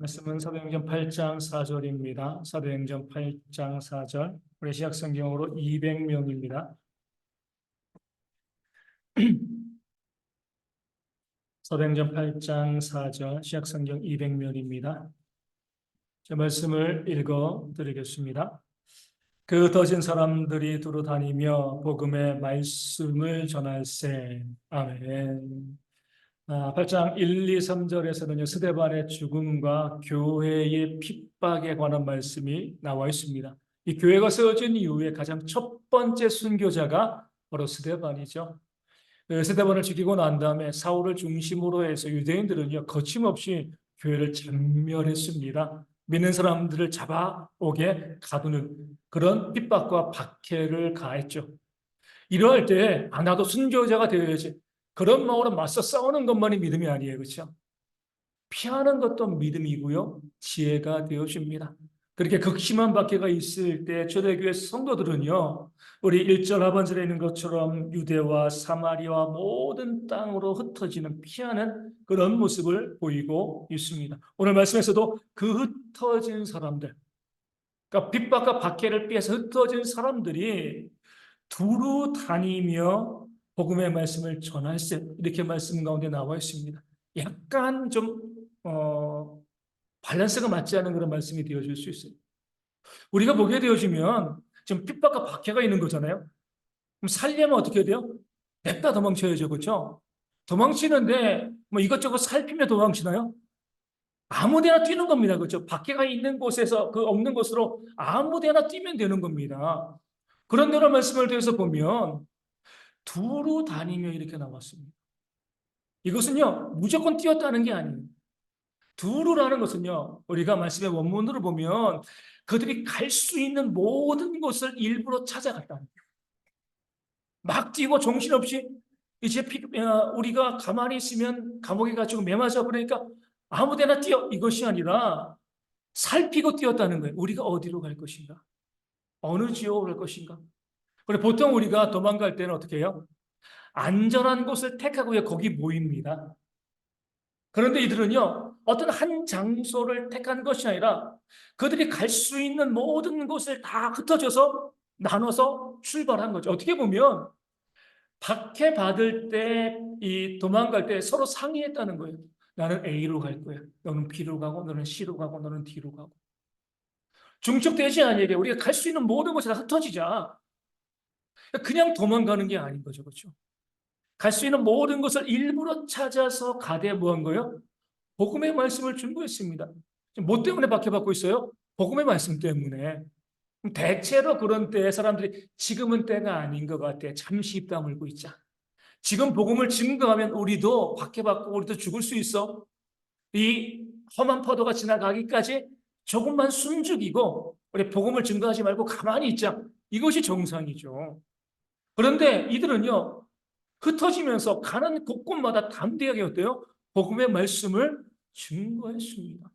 말씀은 사도행전 8장 4절입니다. 사도행전 8장 4절. 우리 시약성경으로 200명입니다. 사도행전 8장 4절, 시약성경 200명입니다. 제 말씀을 읽어 드리겠습니다. 그 흩어진 사람들이 두루 다니며 복음의 말씀을 전할세. 아멘. 8장 1, 2, 3절에서는요, 스데반의 죽음과 교회의 핍박에 관한 말씀이 나와 있습니다. 이 교회가 세워진 이후에 가장 첫 번째 순교자가 바로 스데반이죠. 그 스데반을 죽이고 난 다음에 사울을 중심으로 해서 유대인들은요, 거침없이 교회를 전멸했습니다. 믿는 사람들을 잡아오게 가두는 그런 핍박과 박해를 가했죠. 이러할 때, 나도 순교자가 되어야지. 그런 마음으로 맞서 싸우는 것만이 믿음이 아니에요. 그렇죠? 피하는 것도 믿음이고요. 지혜가 되어집니다. 그렇게 극심한 박해가 있을 때 초대교회 성도들은요. 우리 1절 하반절에 있는 것처럼 유대와 사마리아 모든 땅으로 흩어지는 피하는 그런 모습을 보이고 있습니다. 오늘 말씀에서도 그 흩어진 사람들, 그러니까 핍박과 박해를 피해서 흩어진 사람들이 두루 다니며 복음의 말씀을 전할세, 이렇게 말씀 가운데 나와 있습니다. 약간 좀 밸런스가 맞지 않은 그런 말씀이 되어질 수 있어요. 우리가 보게 되어지면 지금 핍박과 박해가 있는 거잖아요. 그럼 살려면 어떻게 해야 돼요? 냅다 도망쳐야죠, 그렇죠? 도망치는데 뭐 이것저것 살피며 도망치나요? 아무데나 뛰는 겁니다, 그렇죠? 박해가 있는 곳에서 그 없는 곳으로 아무데나 뛰면 되는 겁니다. 그런 대로 말씀을 드려서 보면 두루 다니며 이렇게 나왔습니다. 이것은요, 무조건 뛰었다는 게 아니에요. 두루라는 것은요, 우리가 말씀의 원문으로 보면 그들이 갈 수 있는 모든 곳을 일부러 찾아갔다는 거예요. 막 뛰고 정신없이 이제 우리가 가만히 있으면 감옥에 갇히고 매맞아 그러니까 아무데나 뛰어, 이것이 아니라 살피고 뛰었다는 거예요. 우리가 어디로 갈 것인가? 어느 지역으로 갈 것인가? 그래, 보통 우리가 도망갈 때는 어떻게 해요? 안전한 곳을 택하고 거기 모입니다. 그런데 이들은요, 어떤 한 장소를 택한 것이 아니라 그들이 갈 수 있는 모든 곳을 다 흩어져서 나눠서 출발한 거죠. 어떻게 보면 박해받을 때, 이 도망갈 때 서로 상의했다는 거예요. 나는 A로 갈 거야. 너는 B로 가고, 너는 C로 가고, 너는 D로 가고. 중첩되지 아니게 우리가 갈 수 있는 모든 곳에 다 흩어지자. 그냥 도망가는 게 아닌 거죠. 그렇죠? 갈 수 있는 모든 것을 일부러 찾아서 가되 뭐한 거예요? 복음의 말씀을 준비했습니다. 뭐 때문에 박해받고 있어요? 복음의 말씀 때문에. 대체로 그런 때에 사람들이 지금은 때가 아닌 것 같아. 잠시 입 다물고 있자. 지금 복음을 증거하면 우리도 박해받고 우리도 죽을 수 있어. 이 험한 파도가 지나가기까지 조금만 숨죽이고 우리 복음을 증거하지 말고 가만히 있자. 이것이 정상이죠. 그런데 이들은요, 흩어지면서 가는 곳곳마다 담대하게 어때요? 복음의 말씀을 증거했습니다.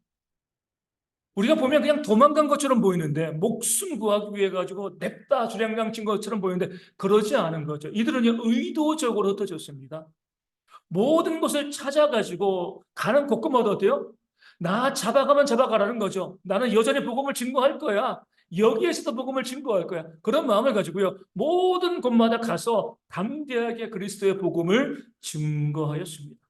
우리가 보면 그냥 도망간 것처럼 보이는데 목숨 구하기 위해 가지고 냅다 주량장친 것처럼 보이는데 그러지 않은 거죠. 이들은요, 의도적으로 흩어졌습니다. 모든 것을 찾아가지고 가는 곳곳마다 어때요? 나 잡아가면 잡아가라는 거죠. 나는 여전히 복음을 증거할 거야. 여기에서도 복음을 증거할 거야. 그런 마음을 가지고요, 모든 곳마다 가서 담대하게 그리스도의 복음을 증거하였습니다.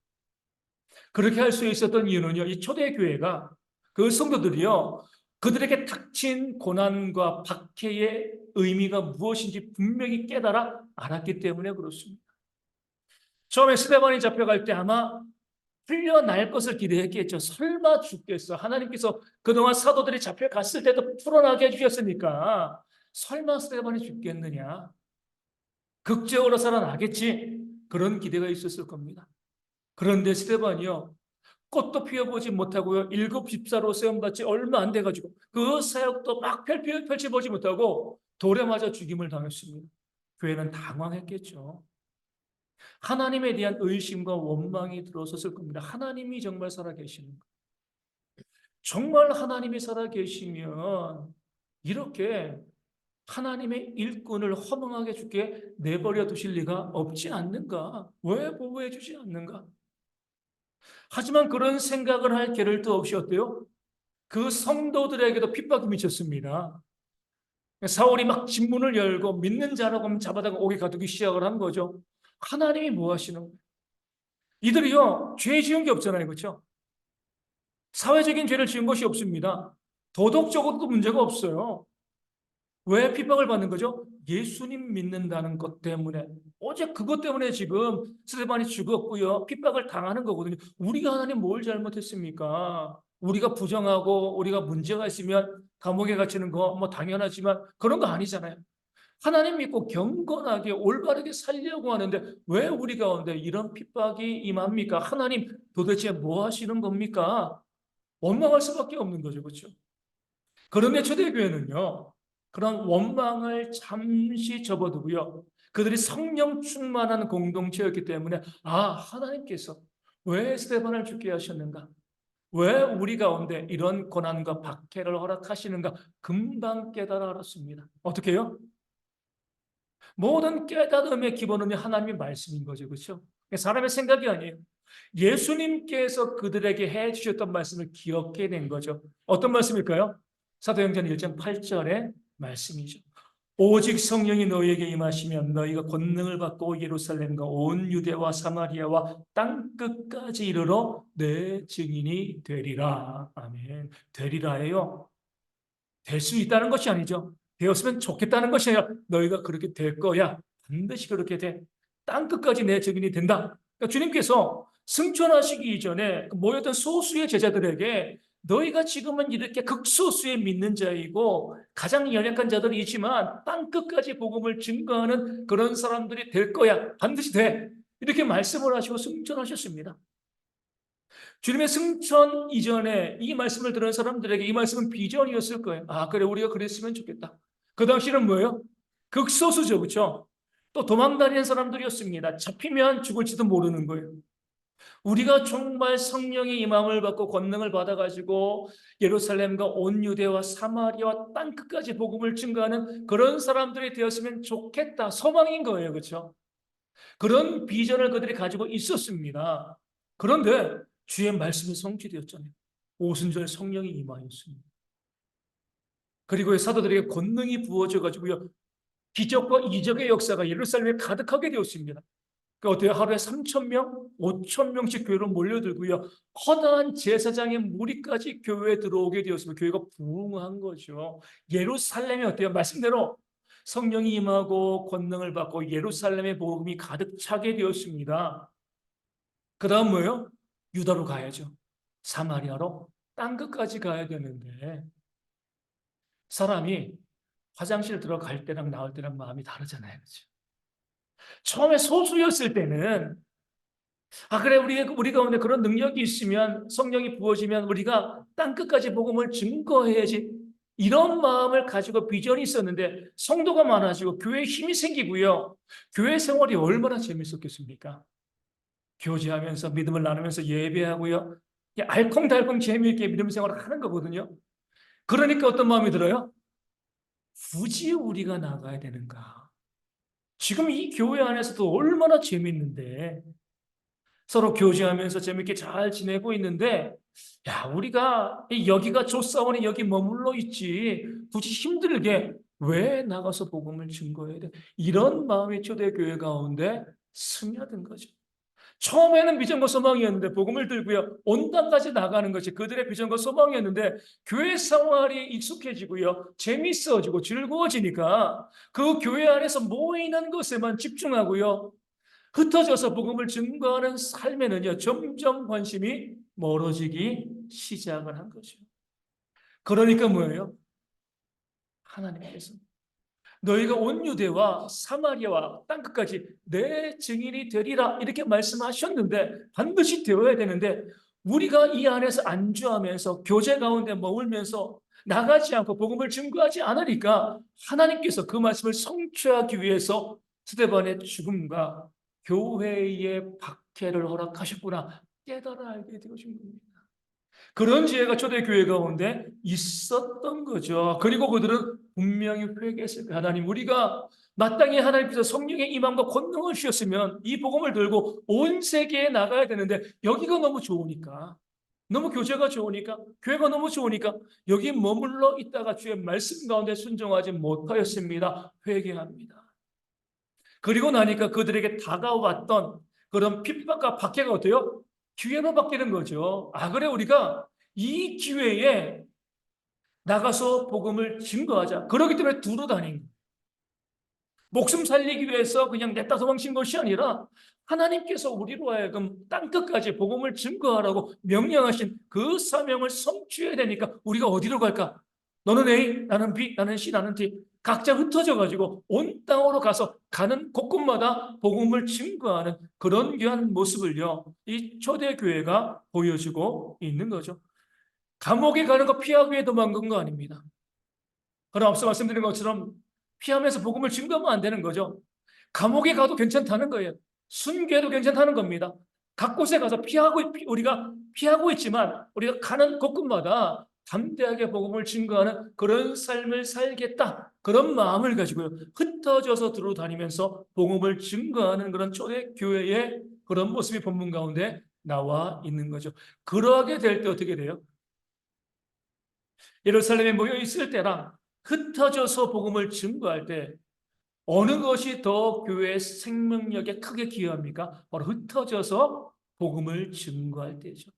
그렇게 할 수 있었던 이유는요, 이 초대교회가 그 성도들이요, 그들에게 닥친 고난과 박해의 의미가 무엇인지 분명히 깨달아 알았기 때문에 그렇습니다. 처음에 스데반이 잡혀갈 때 아마 풀려날 것을 기대했겠죠. 설마 죽겠어. 하나님께서 그동안 사도들이 잡혀갔을 때도 풀어나게 해주셨으니까 설마 스데반이 죽겠느냐. 극적으로 살아나겠지. 그런 기대가 있었을 겁니다. 그런데 스데반이요, 꽃도 피워보지 못하고요, 7집사로 세움받지 얼마 안 돼가지고 그 사역도 막 펼쳐보지 못하고 돌에 맞아 죽임을 당했습니다. 교회는 당황했겠죠. 하나님에 대한 의심과 원망이 들어섰을 겁니다. 하나님이 정말 살아계시는가? 정말 하나님이 살아계시면 이렇게 하나님의 일꾼을 허망하게 죽게 내버려 두실 리가 없지 않는가? 왜 보호해 주지 않는가? 하지만 그런 생각을 할 겨를도 없이 어때요? 그 성도들에게도 핍박이 미쳤습니다. 사울이 막 진문을 열고 믿는 자라고 잡아다가 옥에 가두기 시작을 한 거죠. 하나님이 뭐 하시는 거예요? 이들이요, 죄 지은 게 없잖아요. 그렇죠? 사회적인 죄를 지은 것이 없습니다. 도덕적으로도 문제가 없어요. 왜 핍박을 받는 거죠? 예수님 믿는다는 것 때문에. 오직 그것 때문에 지금 스데반이 죽었고요. 핍박을 당하는 거거든요. 우리가 하나님 뭘 잘못했습니까? 우리가 부정하고 우리가 문제가 있으면 감옥에 갇히는 거 뭐 당연하지만 그런 거 아니잖아요. 하나님 믿고 경건하게 올바르게 살려고 하는데 왜 우리 가운데 이런 핍박이 임합니까? 하나님 도대체 뭐 하시는 겁니까? 원망할 수밖에 없는 거죠. 그렇죠? 그런데 초대교회는요, 그런 원망을 잠시 접어두고요. 그들이 성령 충만한 공동체였기 때문에, 아, 하나님께서 왜 스데반을 죽게 하셨는가? 왜 우리 가운데 이런 고난과 박해를 허락하시는가? 금방 깨달아 알았습니다. 어떻게 해요? 모든 깨달음의 기본은 하나님의 말씀인 거죠. 그렇죠? 사람의 생각이 아니에요. 예수님께서 그들에게 해 주셨던 말씀을 기억해 낸 거죠. 어떤 말씀일까요? 사도행전 1장 8절의 말씀이죠. 오직 성령이 너희에게 임하시면 너희가 권능을 받고 예루살렘과 온 유대와 사마리아와 땅 끝까지 이르러 내 증인이 되리라. 아멘. 되리라예요. 될 수 있다는 것이 아니죠. 되었으면 좋겠다는 것이 아니라 너희가 그렇게 될 거야. 반드시 그렇게 돼. 땅 끝까지 내 증인이 된다. 그러니까 주님께서 승천하시기 이전에 모였던 소수의 제자들에게 너희가 지금은 이렇게 극소수의 믿는 자이고 가장 연약한 자들이지만 땅 끝까지 복음을 증거하는 그런 사람들이 될 거야. 반드시 돼. 이렇게 말씀을 하시고 승천하셨습니다. 주님의 승천 이전에 이 말씀을 들은 사람들에게 이 말씀은 비전이었을 거예요. 아, 그래, 우리가 그랬으면 좋겠다. 그 당시는 뭐예요? 극소수죠, 그렇죠? 또 도망다니는 사람들이었습니다. 잡히면 죽을지도 모르는 거예요. 우리가 정말 성령의 임함을 받고 권능을 받아가지고 예루살렘과 온 유대와 사마리아와 땅 끝까지 복음을 증거하는 그런 사람들이 되었으면 좋겠다. 소망인 거예요, 그렇죠? 그런 비전을 그들이 가지고 있었습니다. 그런데 주의 말씀이 성취되었잖아요. 오순절 성령이 임하였습니다. 그리고 사도들에게 권능이 부어져 가지고요. 기적과 이적의 역사가 예루살렘에 가득하게 되었습니다. 그 어때요? 하루에 3천 명, 5천 명씩 교회로 몰려들고요. 커다란 제사장의 무리까지 교회에 들어오게 되었습니다. 교회가 부흥한 거죠. 예루살렘이 어때요? 말씀대로 성령이 임하고 권능을 받고 예루살렘의 복음이 가득 차게 되었습니다. 그 다음 뭐예요? 유다로 가야죠. 사마리아로 땅 끝까지 가야 되는데 사람이 화장실 들어갈 때랑 나올 때랑 마음이 다르잖아요. 그렇죠? 처음에 소수였을 때는 아 그래 우리 가운데 그런 능력이 있으면 성령이 부어지면 우리가 땅 끝까지 복음을 증거해야지 이런 마음을 가지고 비전이 있었는데 성도가 많아지고 교회에 힘이 생기고요. 교회 생활이 얼마나 재밌었겠습니까? 교제하면서 믿음을 나누면서 예배하고요. 알콩달콩 재미있게 믿음 생활을 하는 거거든요. 그러니까 어떤 마음이 들어요? 굳이 우리가 나가야 되는가? 지금 이 교회 안에서도 얼마나 재밌는데 서로 교제하면서 재밌게 잘 지내고 있는데 야 우리가 여기가 좋사오니 여기 머물러 있지 굳이 힘들게 왜 나가서 복음을 증거해야 돼? 이런 마음이 초대교회 가운데 스며든 거죠. 처음에는 비전과 소망이었는데 복음을 들고요. 온 땅까지 나가는 것이 그들의 비전과 소망이었는데 교회 생활이 익숙해지고요. 재밌어지고 즐거워지니까 그 교회 안에서 모이는 것에만 집중하고요. 흩어져서 복음을 증거하는 삶에는요. 점점 관심이 멀어지기 시작을 한 거죠. 그러니까 뭐예요? 하나님께서 너희가 온 유대와 사마리아와 땅끝까지 내 증인이 되리라 이렇게 말씀하셨는데 반드시 되어야 되는데 우리가 이 안에서 안주하면서 교제 가운데 머물면서 나가지 않고 복음을 증거하지 않으니까 하나님께서 그 말씀을 성취하기 위해서 스데반의 죽음과 교회의 박해를 허락하셨구나 깨달아 알게 되어진 겁니다. 그런 지혜가 초대교회 가운데 있었던 거죠. 그리고 그들은 분명히 회개했을 거예요. 하나님, 우리가 마땅히 하나님께서 성령의 임함과 권능을 주셨으면 이 복음을 들고 온 세계에 나가야 되는데 여기가 너무 좋으니까 너무 교제가 좋으니까, 교회가 너무 좋으니까 여기 머물러 있다가 주의 말씀 가운데 순종하지 못하였습니다. 회개합니다. 그리고 나니까 그들에게 다가왔던 그런 핍박과 박해가 어때요? 기회로 바뀌는 거죠. 아, 그래, 우리가 이 기회에 나가서 복음을 증거하자. 그렇기 때문에 두루 다닌 거예요. 목숨 살리기 위해서 그냥 냈다 도망친 것이 아니라 하나님께서 우리로 하여금 땅끝까지 복음을 증거하라고 명령하신 그 사명을 성취해야 되니까 우리가 어디로 갈까? 너는 A, 나는 B, 나는 C, 나는 D. 각자 흩어져 가지고 온 땅으로 가서 가는 곳곳마다 복음을 증거하는 그런 귀한 모습을요, 이 초대교회가 보여주고 있는 거죠. 감옥에 가는 거 피하기 위해 도망간 거 아닙니다. 그러나 앞서 말씀드린 것처럼 피하면서 복음을 증거하면 안 되는 거죠. 감옥에 가도 괜찮다는 거예요. 순교해도 괜찮다는 겁니다. 각 곳에 가서 우리가 피하고 있지만 우리가 가는 곳곳마다 담대하게 복음을 증거하는 그런 삶을 살겠다. 그런 마음을 가지고요. 흩어져서 들어다니면서 복음을 증거하는 그런 초대교회의 그런 모습이 본문 가운데 나와 있는 거죠. 그러하게 될 때 어떻게 돼요? 예루살렘에 모여 있을 때랑 흩어져서 복음을 증거할 때 어느 것이 더 교회의 생명력에 크게 기여합니까? 바로 흩어져서 복음을 증거할 때죠.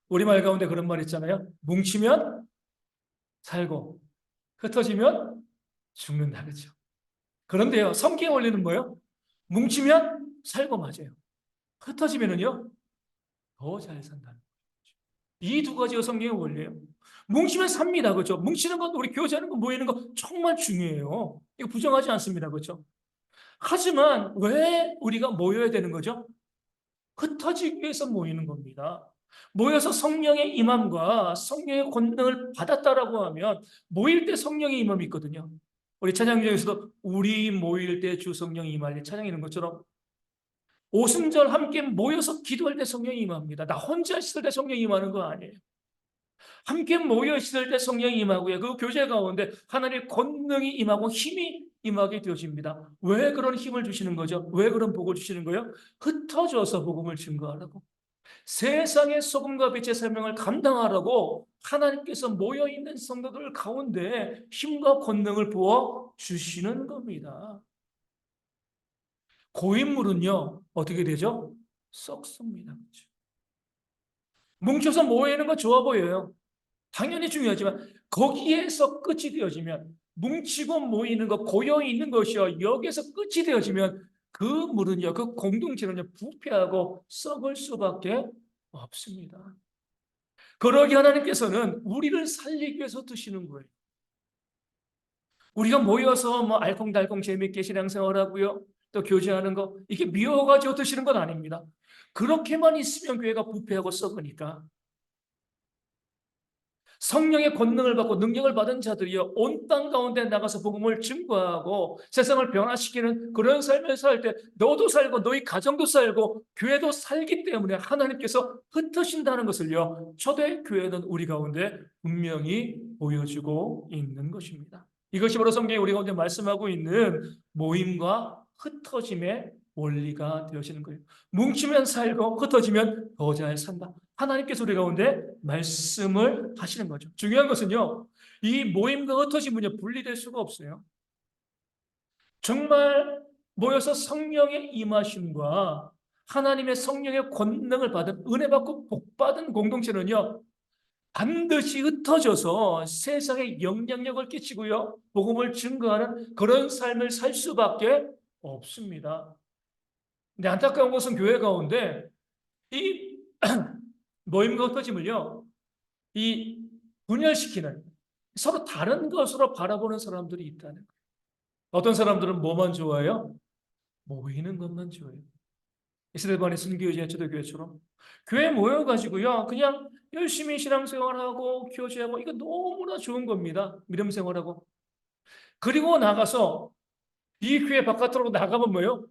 우리말 가운데 그런 말 있잖아요. 뭉치면 살고 흩어지면 죽는다. 그렇죠? 그런데요, 성경의 원리는 뭐예요? 뭉치면 살고 맞아요. 흩어지면은요, 더 잘 산다는 거죠. 이 두 가지가 성경의 원리예요. 뭉치면 삽니다. 그렇죠? 뭉치는 것, 우리 교제하는 거, 모이는 거 정말 중요해요. 이거 부정하지 않습니다. 그렇죠? 하지만 왜 우리가 모여야 되는 거죠? 흩어지기 위해서 모이는 겁니다. 모여서 성령의 임함과 성령의 권능을 받았다라고 하면 모일 때 성령의 임함이 있거든요. 우리 찬양 중에서도 우리 모일 때 주 성령이 임할 때 찬양이는 것처럼 오순절 함께 모여서 기도할 때 성령이 임합니다. 나 혼자 있을 때 성령이 임하는 거 아니에요. 함께 모여 있을 때 성령이 임하고요. 그 교제 가운데 하나님의 권능이 임하고 힘이 임하게 되어집니다. 왜 그런 힘을 주시는 거죠? 왜 그런 복을 주시는 거예요? 흩어져서 복음을 증거하라고. 세상의 소금과 빛의 사명을 감당하라고 하나님께서 모여있는 성도들 가운데 힘과 권능을 부어 주시는 겁니다. 고인물은요, 어떻게 되죠? 썩습니다. 뭉쳐서 모이는 거 좋아 보여요. 당연히 중요하지만 거기에서 끝이 되어지면 뭉치고 모이는 것, 고여 있는 것이요, 여기에서 끝이 되어지면 그 물은요, 그 공동체는요, 부패하고 썩을 수밖에 없습니다. 그러기 하나님께서는 우리를 살리기 위해서 드시는 거예요. 우리가 모여서 뭐 알콩달콩 재밌게 신앙생활하고요, 또 교제하는 거, 이게 미워가지고 드시는 건 아닙니다. 그렇게만 있으면 교회가 부패하고 썩으니까 성령의 권능을 받고 능력을 받은 자들이요, 온 땅 가운데 나가서 복음을 증거하고 세상을 변화시키는 그런 삶을 살 때 너도 살고 너희 가정도 살고 교회도 살기 때문에 하나님께서 흩으신다는 것을요, 초대교회는 우리 가운데 분명히 보여주고 있는 것입니다. 이것이 바로 성경에 우리 가운데 말씀하고 있는 모임과 흩어짐의 원리가 되어지는 거예요. 뭉치면 살고 흩어지면 더 잘 산다. 하나님께서 우리 가운데 말씀을 하시는 거죠. 중요한 것은요, 이 모임과 흩어짐은요, 분리될 수가 없어요. 정말 모여서 성령의 임하심과 하나님의 성령의 권능을 받은, 은혜 받고 복 받은 공동체는요, 반드시 흩어져서 세상에 영향력을 끼치고요, 복음을 증거하는 그런 삶을 살 수밖에 없습니다. 근데 안타까운 것은 교회 가운데 이 모임과 흩어짐을요, 이 분열시키는, 서로 다른 것으로 바라보는 사람들이 있다는 거예요. 어떤 사람들은 뭐만 좋아해요? 모이는 것만 좋아해요. 이스라엘반의 순교회의 초대교회처럼 교회 모여가지고요, 그냥 열심히 신앙생활하고 교제하고, 이거 너무나 좋은 겁니다. 믿음생활하고. 그리고 나가서 이 교회 바깥으로 나가면 뭐예요?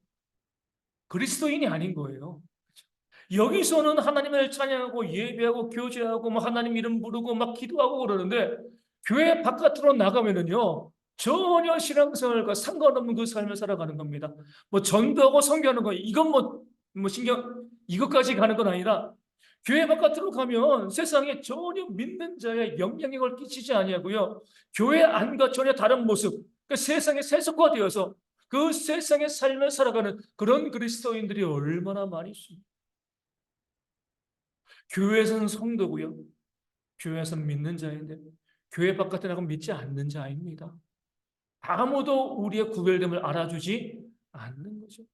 그리스도인이 아닌 거예요. 여기서는 하나님을 찬양하고 예배하고 교제하고 막 하나님 이름 부르고 막 기도하고 그러는데 교회 바깥으로 나가면은요, 전혀 신앙생활과 상관없는 그 삶을 살아가는 겁니다. 뭐 전도하고 선교하는 거, 이건 뭐 신경, 이것까지 가는 건 아니라 교회 바깥으로 가면 세상에 전혀 믿는 자의 영향력을 끼치지 아니하고요. 교회 안과 전혀 다른 모습, 그 세상에 세속화되어서 그 세상의 삶을 살아가는 그런 그리스도인들이 얼마나 많이 있습니까? 교회에서는 성도고요. 교회에서는 믿는 자인데 교회 바깥에 나가면 믿지 않는 자입니다. 아무도 우리의 구별됨을 알아주지 않는 거죠.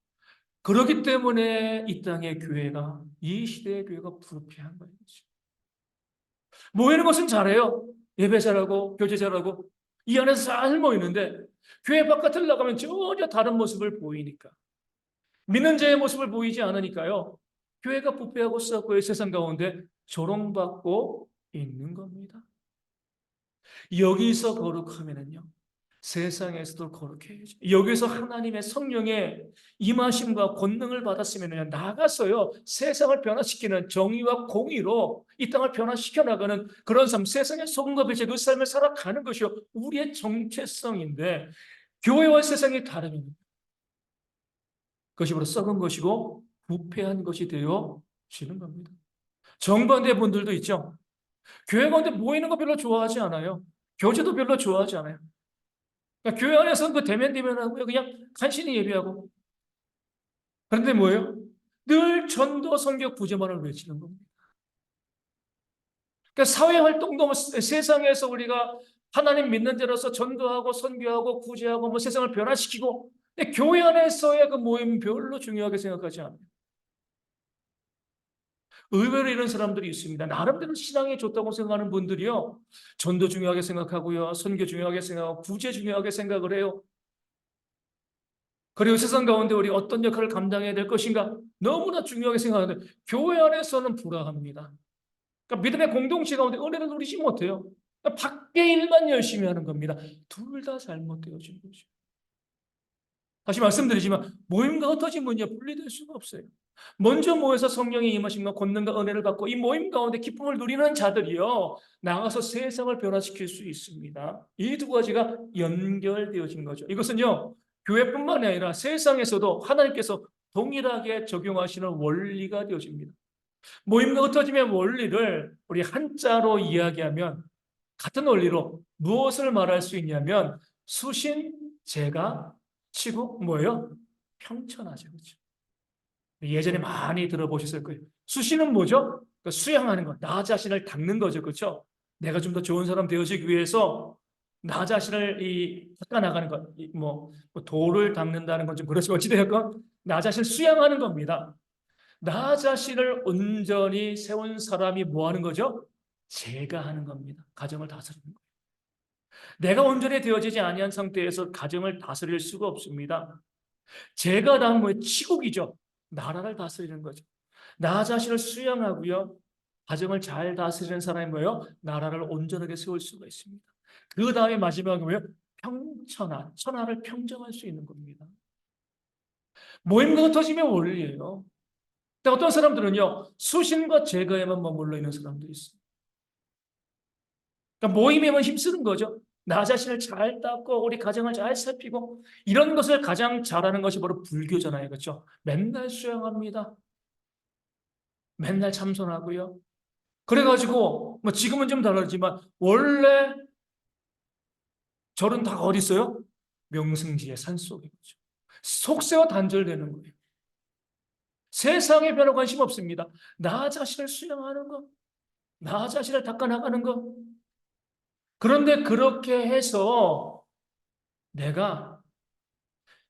그렇기 때문에 이 땅의 교회가, 이 시대의 교회가 부패한 거예요. 모이는 것은 잘해요. 예배 잘하고 교제 잘하고 이 안에서 잘 모이는데 교회 바깥을 나가면 전혀 다른 모습을 보이니까, 믿는 자의 모습을 보이지 않으니까요, 교회가 부패하고 썩고 세상 가운데 조롱받고 있는 겁니다. 여기서 거룩하면은요, 세상에서도 거룩해야죠. 여기서 하나님의 성령의 임하심과 권능을 받았으면 나가서요, 세상을 변화시키는 정의와 공의로 이 땅을 변화시켜 나가는 그런 삶, 세상의 소금과 빛의 그 삶을 살아가는 것이 우리의 정체성인데, 교회와 세상이 다르면 그것이 바로 썩은 것이고 부패한 것이 되어지는 겁니다. 정반대 분들도 있죠. 교회 가운데 모이는 거 별로 좋아하지 않아요. 교제도 별로 좋아하지 않아요. 그러니까 교회 안에서는 그 대면대면하고요, 그냥 간신히 예배하고. 그런데 뭐예요? 늘 전도, 선교, 구제만을 외치는 겁니다. 그러니까 사회 활동도 세상에서 우리가 하나님 믿는 자로서 전도하고 선교하고 구제하고 뭐 세상을 변화시키고, 근데 교회 안에서의 그 모임 별로 중요하게 생각하지 않아요. 의외로 이런 사람들이 있습니다. 나름대로 신앙이 좋다고 생각하는 분들이요, 전도 중요하게 생각하고요, 선교 중요하게 생각하고 구제 중요하게 생각을 해요. 그리고 세상 가운데 우리 어떤 역할을 감당해야 될 것인가 너무나 중요하게 생각하는데, 교회 안에서는 불화합니다. 그러니까 믿음의 공동체 가운데 은혜를 누리지 못해요. 그러니까 밖에 일만 열심히 하는 겁니다. 둘 다 잘못되어진 거죠. 다시 말씀드리지만 모임과 흩어진 분야 분리될 수가 없어요. 먼저 모여서 성령의 임하심과 권능과 은혜를 받고 이 모임 가운데 기쁨을 누리는 자들이요, 나가서 세상을 변화시킬 수 있습니다. 이 두 가지가 연결되어진 거죠. 이것은요, 교회뿐만이 아니라 세상에서도 하나님께서 동일하게 적용하시는 원리가 되어집니다. 모임과 흩어짐의 원리를 우리 한자로 이야기하면, 같은 원리로 무엇을 말할 수 있냐면 수신, 제가, 치국, 뭐예요? 평천하죠. 그렇죠? 예전에 많이 들어보셨을 거예요. 수신은 뭐죠? 그러니까 수양하는 것, 나 자신을 닦는 거죠. 그렇죠? 내가 좀 더 좋은 사람 되어지기 위해서 나 자신을 닦아 나가는 것, 뭐 돌을 닦는다는 건 좀 그렇지, 어찌되었건 나 자신을 수양하는 겁니다. 나 자신을 온전히 세운 사람이 뭐 하는 거죠? 제가 하는 겁니다. 가정을 다스리는 거예요. 내가 온전히 되어지지 아니한 상태에서 가정을 다스릴 수가 없습니다. 제가 다음 뭐예요? 치국이죠. 나라를 다스리는 거죠. 나 자신을 수양하고요, 가정을 잘 다스리는 사람이 뭐예요? 나라를 온전하게 세울 수가 있습니다. 그 다음에 마지막에 뭐예요? 평천하, 천하를 평정할 수 있는 겁니다. 모임과 흩어짐의 원리예요. 근데 어떤 사람들은요, 수신과 제거에만 머물러 있는 사람들이 있어요. 그러니까 모임에만 힘쓰는 거죠. 나 자신을 잘 닦고 우리 가정을 잘 살피고, 이런 것을 가장 잘하는 것이 바로 불교잖아요. 그렇죠? 맨날 수양합니다. 맨날 참선하고요. 그래가지고 뭐 지금은 좀 다르지만 원래 절은 다 어디 있어요? 명승지의 산속에 있죠. 속세와 단절되는 거예요. 세상에 별로 관심 없습니다. 나 자신을 수양하는 것, 나 자신을 닦아나가는 것. 그런데 그렇게 해서 내가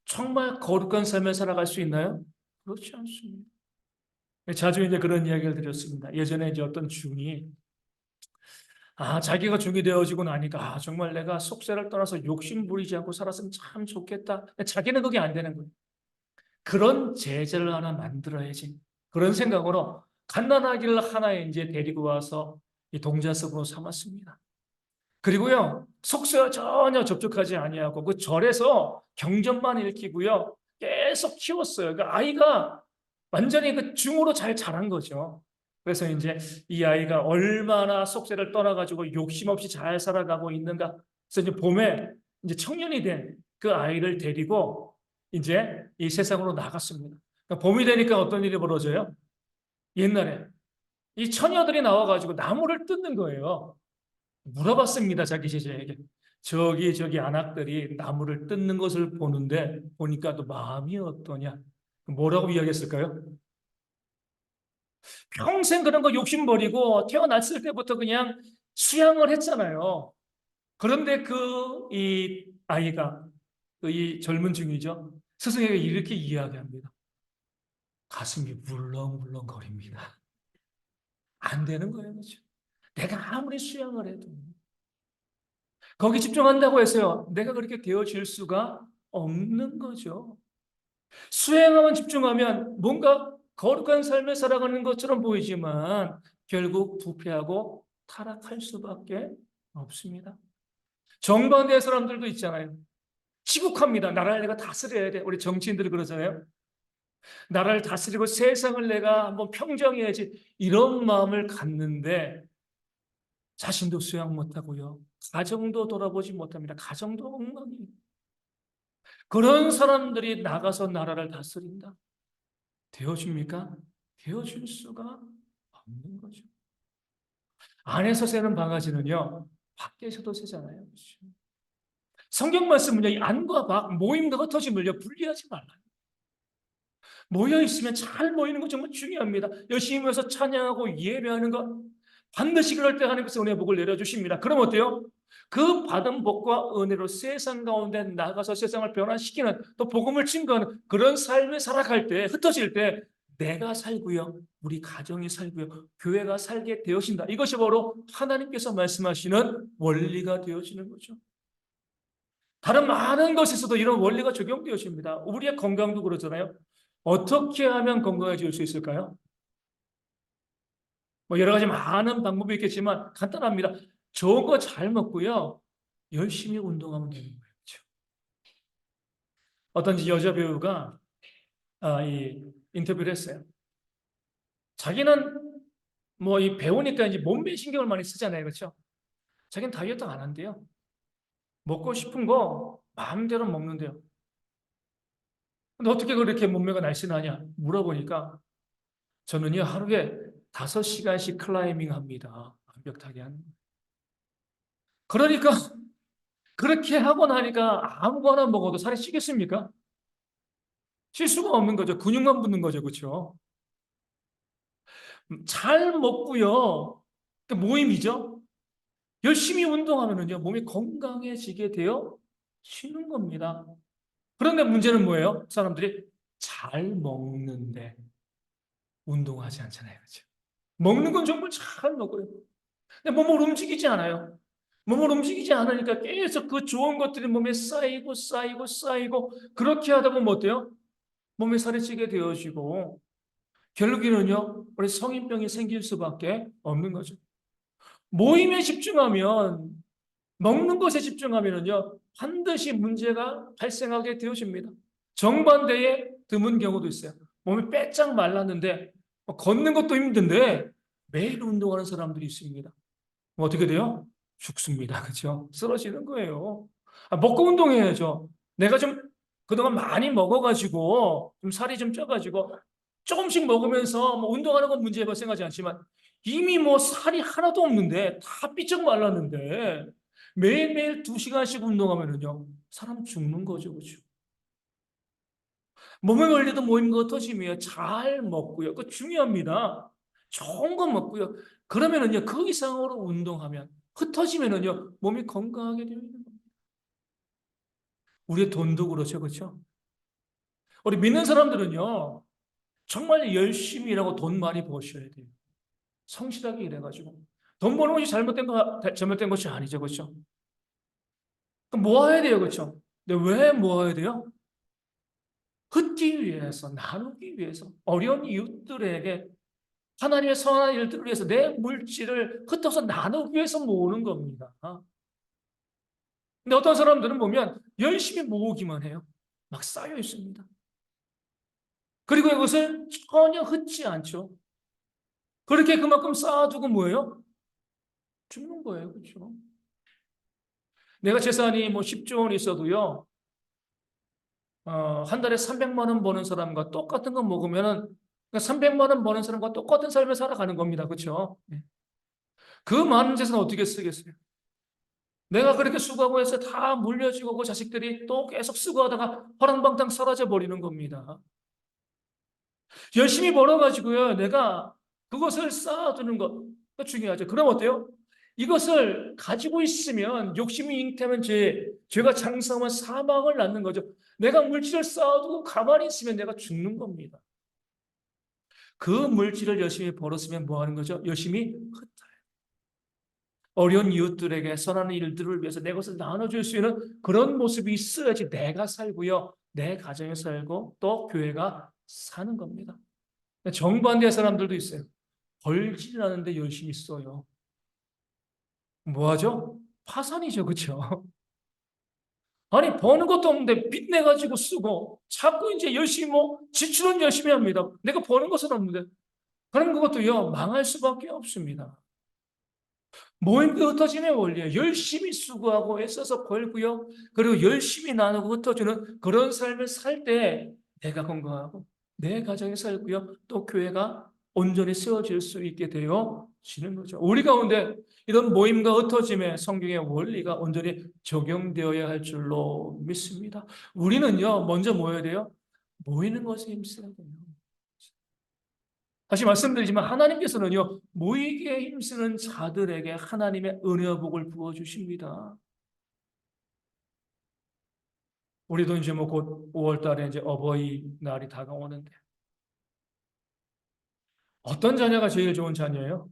정말 거룩한 삶을 살아갈 수 있나요? 그렇지 않습니다. 자주 이제 그런 이야기를 드렸습니다. 예전에 이제 어떤 중이, 자기가 중이 되어지고 나니까, 정말 내가 속세를 떠나서 욕심 부리지 않고 살았으면 참 좋겠다. 자기는 그게 안 되는 거예요. 그런 제재를 하나 만들어야지. 그런 생각으로 갓난아기를 하나 이제 데리고 와서 이 동자석으로 삼았습니다. 그리고요, 속세와 전혀 접촉하지 아니하고 그 절에서 경전만 읽히고요, 계속 키웠어요. 그 아이가 완전히 그 중으로 잘 자란 거죠. 그래서 이제 이 아이가 얼마나 속세를 떠나가지고 욕심 없이 잘 살아가고 있는가. 그래서 이제 봄에 이제 청년이 된 그 아이를 데리고 이제 이 세상으로 나갔습니다. 그러니까 봄이 되니까 어떤 일이 벌어져요? 옛날에 이 처녀들이 나와가지고 나무를 뜯는 거예요. 물어봤습니다. 자기 제자에게. 저기 안악들이 나무를 뜯는 것을 보는데 보니까 또 마음이 어떠냐? 뭐라고 이야기했을까요? 평생 그런 거 욕심버리고 태어났을 때부터 그냥 수양을 했잖아요. 그런데 이 아이가, 이 젊은 중이죠. 스승에게 이렇게 이야기합니다. 가슴이 물렁물렁거립니다. 안 되는 거예요. 그렇죠? 내가 아무리 수양을 해도. 거기 집중한다고 해서요. 내가 그렇게 되어질 수가 없는 거죠. 수행하면 집중하면 뭔가 거룩한 삶을 살아가는 것처럼 보이지만 결국 부패하고 타락할 수밖에 없습니다. 정반대의 사람들도 있잖아요. 시국합니다. 나라를 내가 다스려야 돼. 우리 정치인들이 그러잖아요. 나라를 다스리고 세상을 내가 한번 평정해야지. 이런 마음을 갖는데 자신도 수양 못하고요. 가정도 돌아보지 못합니다. 가정도 엉망이에요. 그런 사람들이 나가서 나라를 다스린다. 되어줍니까? 되어줄 수가 없는 거죠. 안에서 새는 바가지는요, 밖에서도 새잖아요. 그렇죠? 성경 말씀은요, 이 안과 밖, 모임과 흩어짐을요, 분리하지 말라. 모여 있으면 잘 모이는 거 정말 중요합니다. 열심히 모여서 찬양하고 예배하는 것, 반드시 그럴 때 하나님께서 은혜의 복을 내려주십니다. 그럼 어때요? 그 받은 복과 은혜로 세상 가운데 나가서 세상을 변화시키는, 또 복음을 증거하는 그런 삶을 살아갈 때, 흩어질 때 내가 살고요, 우리 가정이 살고요, 교회가 살게 되어진다. 이것이 바로 하나님께서 말씀하시는 원리가 되어지는 거죠. 다른 많은 것에서도 이런 원리가 적용되어집니다. 우리의 건강도 그렇잖아요. 어떻게 하면 건강해질 수 있을까요? 뭐 여러 가지 많은 방법이 있겠지만 간단합니다. 좋은 거 잘 먹고요. 열심히 운동하면 되는 거예요. 그렇죠? 어떤 여자 배우가 이 인터뷰를 했어요. 자기는 뭐 이 배우니까 이제 몸매 신경을 많이 쓰잖아요. 그렇죠? 자기는 다이어트 안 한대요. 먹고 싶은 거 마음대로 먹는데요. 근데 어떻게 그렇게 몸매가 날씬하냐 물어보니까 저는요 하루에 5시간씩 클라이밍 합니다. 완벽하게 하는. 그러니까 그렇게 하고 나니까 아무거나 먹어도 살이 찌겠습니까? 찔 수가 없는 거죠. 근육만 붙는 거죠. 그렇죠? 잘 먹고요. 그 모임이죠. 열심히 운동하면은요. 몸이 건강해지게 되어 쉬는 겁니다. 그런데 문제는 뭐예요? 사람들이 잘 먹는데 운동하지 않잖아요. 그렇죠? 먹는 건 정말 잘 먹어요. 근데 몸을 움직이지 않아요. 몸을 움직이지 않으니까 계속 그 좋은 것들이 몸에 쌓이고 쌓이고 쌓이고 그렇게 하다 보면 어때요? 몸에 살이 찌게 되어지고 결국에는요, 우리 성인병이 생길 수밖에 없는 거죠. 모임에 집중하면, 먹는 것에 집중하면요, 반드시 문제가 발생하게 되어집니다. 정반대의 드문 경우도 있어요. 몸이 빼짝 말랐는데, 걷는 것도 힘든데, 매일 운동하는 사람들이 있습니다. 어떻게 돼요? 죽습니다. 그죠? 쓰러지는 거예요. 먹고 운동해야죠. 내가 좀 그동안 많이 먹어가지고, 좀 살이 좀 쪄가지고, 조금씩 먹으면서 뭐 운동하는 건 문제 발생하지 않지만, 이미 뭐 살이 하나도 없는데, 다 삐쩍 말랐는데, 매일매일 2시간씩 운동하면은요, 사람 죽는 거죠. 그죠? 몸에 걸려도 모임과 터짐이에요. 잘 먹고요. 그거 중요합니다. 좋은 거 먹고요. 그러면은요, 그 이상으로 운동하면, 흩어지면은요, 몸이 건강하게 되는 거예요. 우리의 돈도 그렇죠. 그렇죠? 우리 믿는 사람들은요, 정말 열심히 일하고 돈 많이 버셔야 돼요. 성실하게 일해가지고. 돈 버는 것이 잘못된 것이 아니죠. 그렇죠? 그럼 모아야 돼요. 그렇죠? 근데 왜 모아야 돼요? 흩기 위해서, 나누기 위해서, 어려운 이웃들에게 하나님의 선한 일들을 위해서 내 물질을 흩어서 나누기 위해서 모으는 겁니다. 근데 어떤 사람들은 보면 열심히 모으기만 해요. 막 쌓여 있습니다. 그리고 이것을 전혀 흩지 않죠. 그렇게 그만큼 쌓아두고 뭐예요? 죽는 거예요. 그렇죠? 내가 재산이 뭐 10조 원 있어도요, 한 달에 300만 원 버는 사람과 똑같은 거 먹으면은 그러니까 300만 원 버는 사람과 똑같은 삶을 살아가는 겁니다. 그렇죠? 그 많은 재산 어떻게 쓰겠어요? 내가 그렇게 수고하고 해서 다 물려주고 그 자식들이 또 계속 쓰고 하다가 허랑방탕 사라져 버리는 겁니다. 열심히 벌어가지고요. 내가 그것을 쌓아두는 것 중요하죠. 그럼 어때요? 이것을 가지고 있으면 욕심이 잉태하면 죄가 장성하면 사망을 낳는 거죠. 내가 물질을 쌓아두고 가만히 있으면 내가 죽는 겁니다. 그 물질을 열심히 벌었으면 뭐 하는 거죠? 열심히 어려운 이웃들에게 선한 일들을 위해서 내 것을 나눠줄 수 있는 그런 모습이 있어야지 내가 살고요. 내 가정이 살고 또 교회가 사는 겁니다. 정반대의 사람들도 있어요. 벌지는 않는데 열심히 써요. 뭐하죠? 파산이죠. 그렇죠? 아니 버는 것도 없는데 빚내 가지고 쓰고 자꾸 이제 열심히 뭐 지출은 열심히 합니다. 내가 버는 것은 없는데 그런 것도요 망할 수밖에 없습니다. 모임이 흩어짐의 원리예요. 열심히 수고하고 애써서 벌고요. 그리고 열심히 나누고 흩어주는 그런 삶을 살 때 내가 건강하고 내 가정이 살고요. 또 교회가 온전히 세워질 수 있게 되어지는 거죠. 우리 가운데 이런 모임과 흩어짐의 성경의 원리가 온전히 적용되어야 할 줄로 믿습니다. 우리는요, 먼저 모여야 돼요. 모이는 것에 힘써야 돼요. 다시 말씀드리지만 하나님께서는요, 모이기에 힘쓰는 자들에게 하나님의 은혜와 복을 부어주십니다. 우리도 이제 뭐 곧 5월 달에 이제 어버이날이 다가오는데 어떤 자녀가 제일 좋은 자녀예요?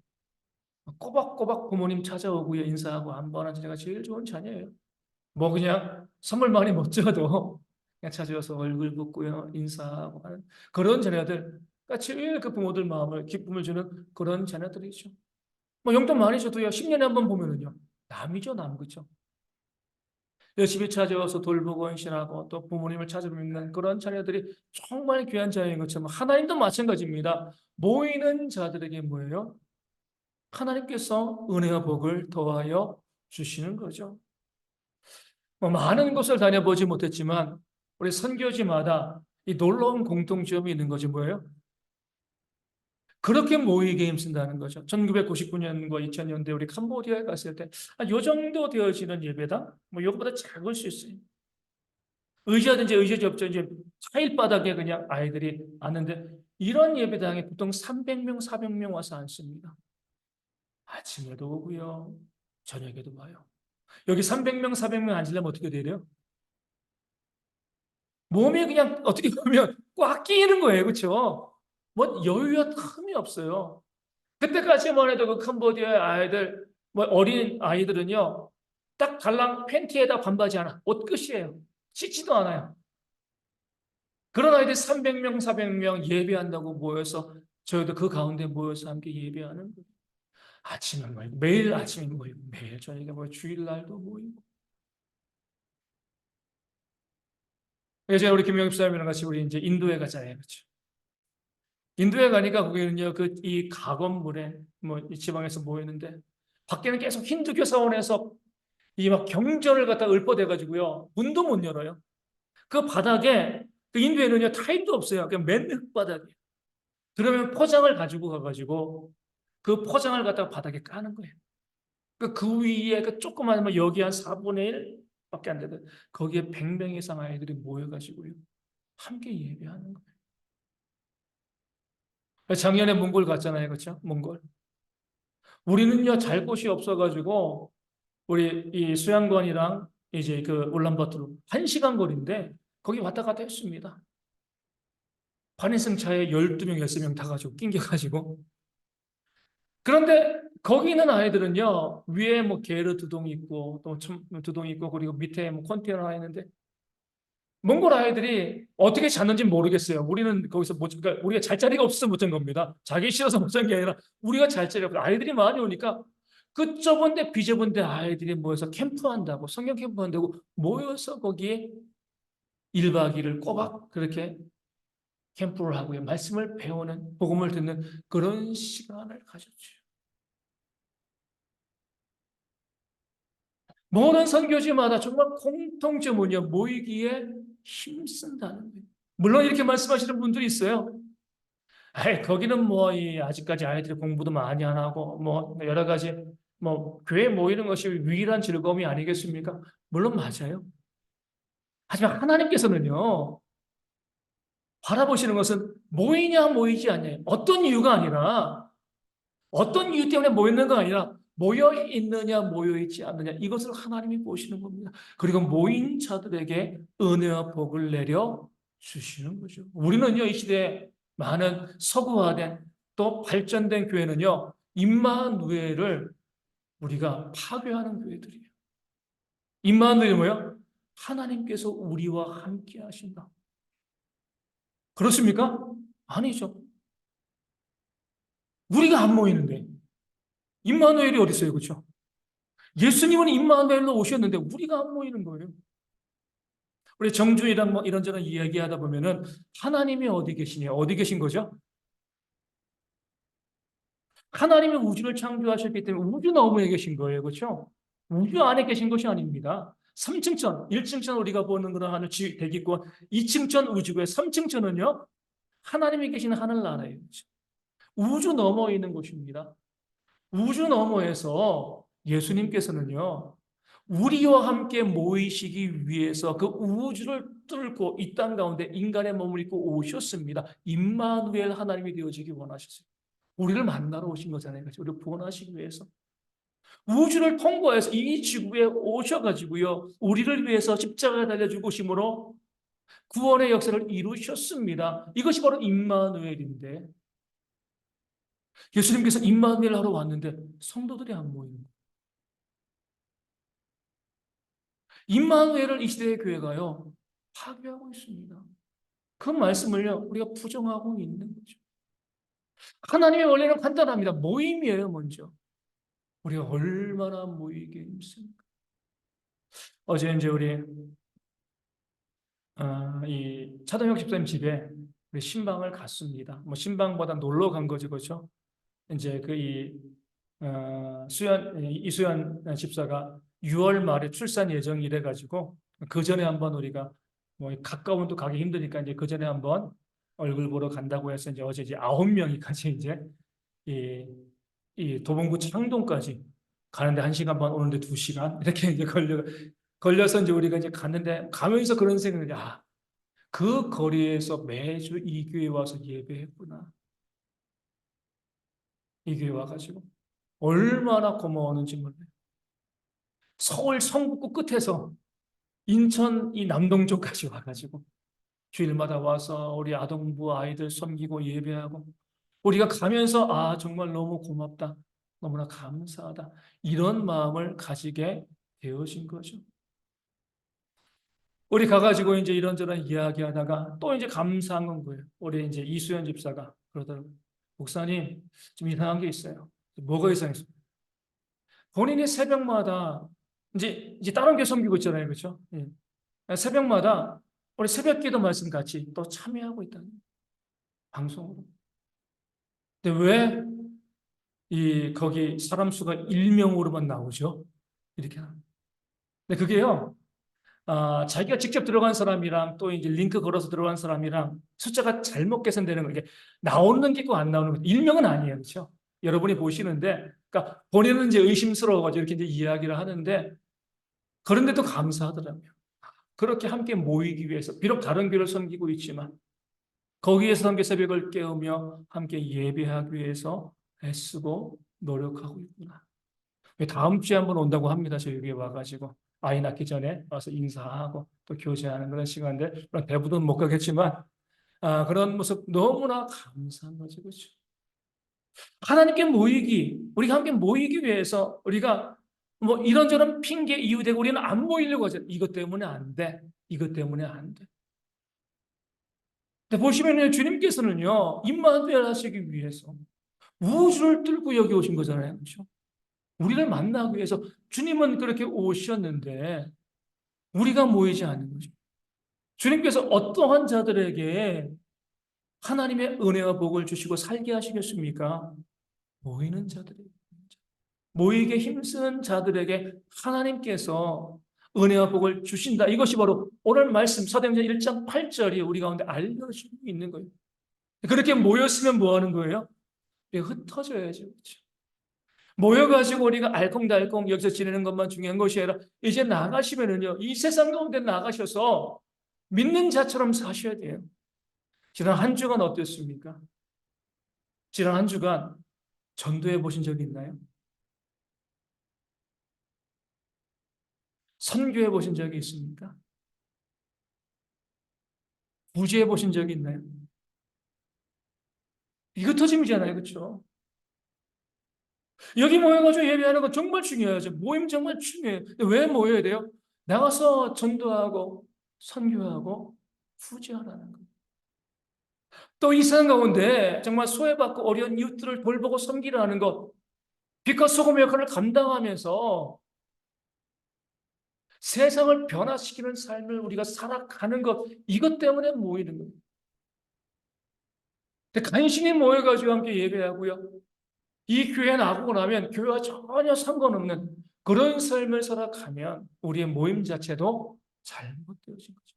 꼬박꼬박 부모님 찾아오고요, 인사하고 안부하는 자녀가 제일 좋은 자녀예요. 뭐 그냥 선물 많이 못 줘도 그냥 찾아와서 얼굴 붓고요, 인사하고 하는 그런 자녀들, 그러니까 제일 그 부모들 마음을 기쁨을 주는 그런 자녀들이죠. 뭐 용돈 많이 줘도요, 10년에 한 번 보면은요, 남이죠, 남, 그죠? 열심히 찾아와서 돌보고 헌신하고 또 부모님을 찾아뵙는 그런 자녀들이 정말 귀한 자녀인 것처럼 하나님도 마찬가지입니다. 모이는 자들에게 뭐예요? 하나님께서 은혜와 복을 더하여 주시는 거죠. 뭐 많은 곳을 다녀보지 못했지만 우리 선교지마다 이 놀라운 공통점이 있는 거지 뭐예요? 그렇게 모이게 힘쓴다는 거죠. 1999년과 2000년대 우리 캄보디아에 갔을 때, 요 정도 되어지는 예배당? 뭐, 이거보다 작을 수 있어요. 의자든지 의자지 없죠. 이제 차일 바닥에 그냥 아이들이 앉는데, 이런 예배당에 보통 300명, 400명 와서 앉습니다. 아침에도 오고요. 저녁에도 와요. 여기 300명, 400명 앉으려면 어떻게 돼요? 몸이 그냥 어떻게 보면 꽉 끼이는 거예요. 그렇죠? 뭐 여유와 틈이 없어요. 그때까지만 해도 그 캄보디아의 아이들, 뭐 어린 아이들은요, 딱 달랑 팬티에다 반바지 하나, 옷 끝이에요. 씻지도 않아요. 그런 아이들 300명, 400명 예배한다고 모여서 저희도 그 가운데 모여서 함께 예배하는 거예요. 아침에 모이고, 매일 아침에 모이고, 매일 저녁에 모이고, 주일날도 모이고. 예전에 우리 김영입 사님이랑 같이 우리 이제 인도에 가잖아요. 그렇죠? 인도에 가니까 거기는요, 그 이 가건물에 뭐 이 지방에서 모이는데 밖에는 계속 힌두교 사원에서 이 막 경전을 갖다 읊어대가지고요. 문도 못 열어요. 그 바닥에 그 인도에는요 타일도 없어요. 그냥 맨 흙바닥이에요. 그러면 포장을 가지고 가가지고 그 포장을 갖다가 바닥에 까는 거예요. 그 위에 그 조그만 뭐 여기 한 4분의 1밖에 안 되던 거기에 100명 이상 아이들이 모여가지고요. 함께 예배하는 거예요. 작년에 몽골 갔잖아요. 그렇죠? 몽골. 우리는요 잘 곳이 없어가지고 우리 이 수양관이랑 이제 그 울란바토르 1시간 거리인데 거기 왔다 갔다 했습니다. 반인승차에 12명, 13명 다 가지고 낑겨가지고. 그런데 거기 있는 아이들은요, 위에 뭐 게르 두동 있고, 또 두동 있고, 그리고 밑에 뭐 컨테이너 하나 있는데, 몽골 아이들이 어떻게 잤는지 모르겠어요. 우리는 거기서 못, 그러니까 우리가 잘 자리가 없어서 못 잔 겁니다. 자기 싫어서 못 잔 게 아니라 우리가 잘 자리가 없고, 아이들이 많이 오니까 그 좁은데 비좁은데 아이들이 모여서 캠프한다고, 성경 캠프한다고 모여서 거기에 1박 2일을 꼬박 그렇게 캠프를 하고요. 말씀을 배우는, 복음을 듣는 그런 시간을 가졌죠. 모든 선교지마다 정말 공통점은요, 모이기에 힘쓴다는 거예요. 물론 이렇게 말씀하시는 분들이 있어요. 거기는 뭐, 아직까지 아이들이 공부도 많이 안 하고, 뭐, 여러 가지, 뭐, 교회 모이는 것이 유일한 즐거움이 아니겠습니까? 물론 맞아요. 하지만 하나님께서는요, 바라보시는 것은 모이냐, 모이지 않냐. 어떤 이유가 아니라, 어떤 이유 때문에 모였는가 아니라, 모여 있느냐, 모여 있지 않느냐. 이것을 하나님이 보시는 겁니다. 그리고 모인 자들에게 은혜와 복을 내려 주시는 거죠. 우리는요, 이 시대에 많은 서구화된 또 발전된 교회는요, 임마누엘을 우리가 파괴하는 교회들이에요. 임마누엘이 뭐예요? 하나님께서 우리와 함께 하신다. 그렇습니까? 아니죠. 우리가 안 모이는데 임마누엘이 어디 있어요, 그렇죠? 예수님은 임마누엘로 오셨는데 우리가 안 모이는 거예요. 우리 정주이랑 뭐 이런저런 이야기하다 보면은 하나님이 어디 계시냐, 어디 계신 거죠? 하나님이 우주를 창조하셨기 때문에 우주 너머에 계신 거예요, 그렇죠? 우주 안에 계신 것이 아닙니다. 3층천, 1층천 우리가 보는 그런 하늘 대기권, 2층천 우주고요. 3층천은요 하나님이 계시는 하늘나라예요. 그렇죠? 우주 너머에 있는 곳입니다. 우주 너머에서 예수님께서는요, 우리와 함께 모이시기 위해서 그 우주를 뚫고 이 땅 가운데 인간의 몸을 입고 오셨습니다. 임마누엘 하나님이 되어지기 원하셨어요. 우리를 만나러 오신 거잖아요. 그렇죠? 우리를 구원하시기 위해서. 우주를 통과해서 이 지구에 오셔가지고요, 우리를 위해서 십자가에 달려 죽으심으로 구원의 역사를 이루셨습니다. 이것이 바로 임마누엘인데, 예수님께서 임마누엘 하러 왔는데 성도들이 안 모이는 거예요. 임마누엘을 이 시대의 교회가요 파괴하고 있습니다. 그 말씀을요 우리가 부정하고 있는 거죠. 하나님의 원리는 간단합니다. 모임이에요. 먼저 우리가 얼마나 모이게 힘씁니까? 어제 이제 우리 이 차동혁 집사님 집에 우리 신방을 갔습니다. 뭐 신방보다 놀러 간 거죠, 그렇죠? 이제 이수연 집사가 6월 말에 출산 예정이래 가지고 그 전에 한번 우리가 뭐 가까운 또 가기 힘드니까 이제 그 전에 한번 얼굴 보러 간다고 해서 이제 어제 이제 9명이 같이 이제 이, 이 도봉구 창동까지 가는데 1시간 반 오는데 2시간 이렇게 이제 걸려서 이제 우리가 이제 갔는데 가면서 그런 생각이 그 거리에서 매주 이 교회 와서 예배했구나. 이 교회 와가지고 얼마나 고마웠는지 몰라요. 서울 성북구 끝에서 인천 이 남동쪽까지 와가지고 주일마다 와서 우리 아동부 아이들 섬기고 예배하고 우리가 가면서 정말 너무 고맙다. 너무나 감사하다. 이런 마음을 가지게 되어진 거죠. 우리 가가지고 이제 이런저런 이야기하다가 또 이제 감사한 건 거예요. 우리 이제 이수연 집사가 그러더라고요. 목사님, 좀 이상한 게 있어요. 뭐가 이상했어요? 본인이 새벽마다 이제 다른 교회 섬기고 있잖아요. 그렇죠? 예. 새벽마다 우리 새벽기도 말씀 같이 또 참여하고 있다는 방송으로. 근데 왜 거기 사람 수가 1명으로만 나오죠? 이렇게 하는. 근데 그게요. 자기가 직접 들어간 사람이랑 또 이제 링크 걸어서 들어간 사람이랑 숫자가 잘못 계산되는 거 이게 나오는 게 있고 안 나오는 거. 일명은 아니에요. 그렇죠? 여러분이 보시는데 그러니까 본인은 이제 의심스러워가지고 이렇게 이제 이야기를 하는데 그런데도 감사하더라고요. 그렇게 함께 모이기 위해서 비록 다른 교회를 섬기고 있지만 거기에서 함께 새벽을 깨우며 함께 예배하기 위해서 애쓰고 노력하고 있구나. 다음 주에 한번 온다고 합니다. 저희 여기 와가지고 아이 낳기 전에 와서 인사하고 또 교제하는 그런 시간들. 물론 대부분 못 가겠지만 그런 모습 너무나 감사한 거죠. 그렇죠? 하나님께 모이기, 우리가 함께 모이기 위해서 우리가 뭐 이런저런 핑계 이유 대고 우리는 안 모이려고 하죠. 이것 때문에 안 돼. 이것 때문에 안 돼. 근데 보시면요, 주님께서는요, 임마누엘 하시기 위해서 우주를 뚫고 여기 오신 거잖아요. 그렇죠? 우리를 만나기 위해서 주님은 그렇게 오셨는데 우리가 모이지 않는 거죠. 주님께서 어떠한 자들에게 하나님의 은혜와 복을 주시고 살게 하시겠습니까? 모이는 자들에게. 모이게 힘쓰는 자들에게 하나님께서 은혜와 복을 주신다. 이것이 바로 오늘 말씀 사도행전 1장 8절이 우리 가운데 알려주고 있는 거예요. 그렇게 모였으면 뭐 하는 거예요? 흩어져야죠. 그렇죠? 모여가지고 우리가 알콩달콩 여기서 지내는 것만 중요한 것이 아니라 이제 나가시면은요, 이 세상 가운데 나가셔서 믿는 자처럼 사셔야 돼요. 지난 한 주간 어땠습니까? 지난 한 주간 전도해 보신 적이 있나요? 선교해 보신 적이 있습니까? 구제해 보신 적이 있나요? 이거 터짐이잖아요. 그렇죠? 여기 모여가지고 예배하는 건 정말 중요하죠. 모임 정말 중요해요. 근데 왜 모여야 돼요? 나가서 전도하고 선교하고 구제하라는 거예요. 또 이 세상 가운데 정말 소외받고 어려운 이웃들을 돌보고 섬기라는 것, 빛과 소금의 역할을 감당하면서 세상을 변화시키는 삶을 우리가 살아가는 것, 이것 때문에 모이는 거예요. 근데 간신히 모여가지고 함께 예배하고요. 이 교회 나가고 나면 교회와 전혀 상관없는 그런 삶을 살아가면 우리의 모임 자체도 잘못되어진 거죠.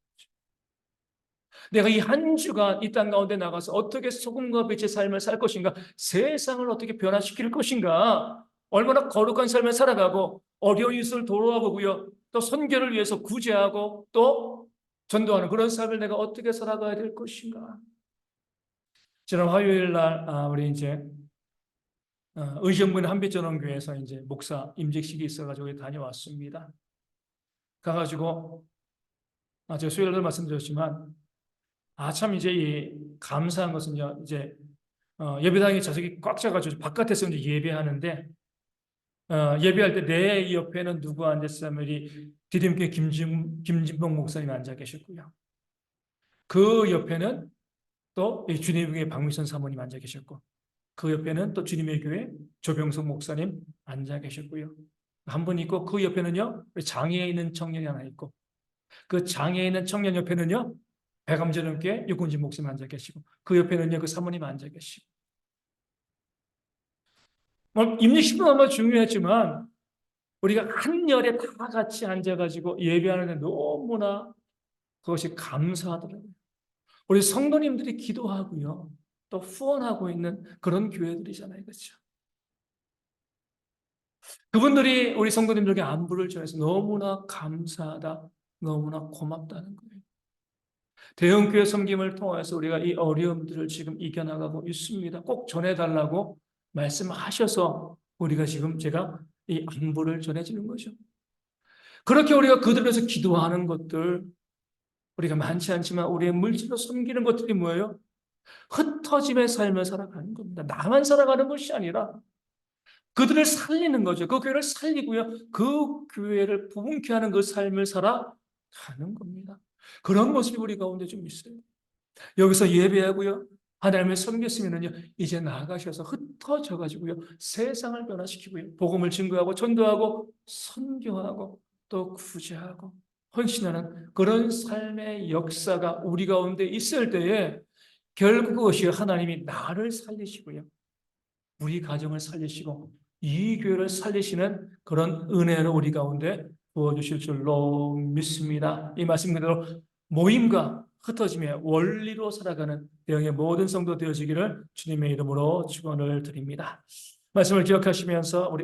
내가 이 한 주간 이 땅 가운데 나가서 어떻게 소금과 빛의 삶을 살 것인가, 세상을 어떻게 변화시킬 것인가, 얼마나 거룩한 삶을 살아가고 어려운 이웃을 도와보고요, 또 선교를 위해서 구제하고 또 전도하는 그런 삶을 내가 어떻게 살아가야 될 것인가. 지난 화요일 날 우리 이제 의정부인 한빛전원교회에서 이제 목사 임직식이 있어가지고 다녀왔습니다. 가가지고 제가 수요일날 말씀드렸지만 참 이제 이 감사한 것은요, 이제 예배당에 좌석이 꽉 차가지고 바깥에서 이제 예배하는데 예배할 때 내 옆에는 누구 앉았으면 우리 디딤교회 김진봉 목사님 앉아 계셨고요. 그 옆에는 또 주님의 교회 박미선 사모님 앉아 계셨고, 그 옆에는 또 주님의 교회 조병석 목사님 앉아 계셨고요. 한 분 있고 그 옆에는요, 장애에 있는 청년이 하나 있고, 그 장애에 있는 청년 옆에는요, 배감전원교회 육군진 목사님 앉아 계시고, 그 옆에는요, 그 사모님 앉아 계시고. 임직식도 너무 중요했지만 우리가 한 열에 다 같이 앉아가지고 예배하는데 너무나 그것이 감사하더라고요. 우리 성도님들이 기도하고요, 또 후원하고 있는 그런 교회들이잖아요. 그렇죠? 그분들이 우리 성도님들에게 안부를 전해서 너무나 감사하다, 너무나 고맙다는 거예요. 대형교회 섬김을 통해서 우리가 이 어려움들을 지금 이겨나가고 있습니다. 꼭 전해달라고 말씀하셔서 우리가 지금 제가 이 안부를 전해주는 거죠. 그렇게 우리가 그들을 위해서 기도하는 것들, 우리가 많지 않지만 우리의 물질로 섬기는 것들이 뭐예요? 흩어짐의 삶을 살아가는 겁니다. 나만 살아가는 것이 아니라 그들을 살리는 거죠. 그 교회를 살리고요, 그 교회를 부흥케 하는 그 삶을 살아가는 겁니다. 그런 모습이 우리 가운데 좀 있어요. 여기서 예배하고요, 하나님을 섬겼으면은요, 이제 나가셔서 흩어져 가지고요, 세상을 변화시키고요, 복음을 증거하고 전도하고 선교하고 또 구제하고 헌신하는 그런 삶의 역사가 우리 가운데 있을 때에 결국 그것이 하나님이 나를 살리시고요, 우리 가정을 살리시고 이 교회를 살리시는 그런 은혜를 우리 가운데 부어주실 줄로 믿습니다. 이 말씀 그대로 모임과 흩어짐의 원리로 살아가는 대형의 모든 성도 되어지기를 주님의 이름으로 축원을 드립니다. 말씀을 기억하시면서 우리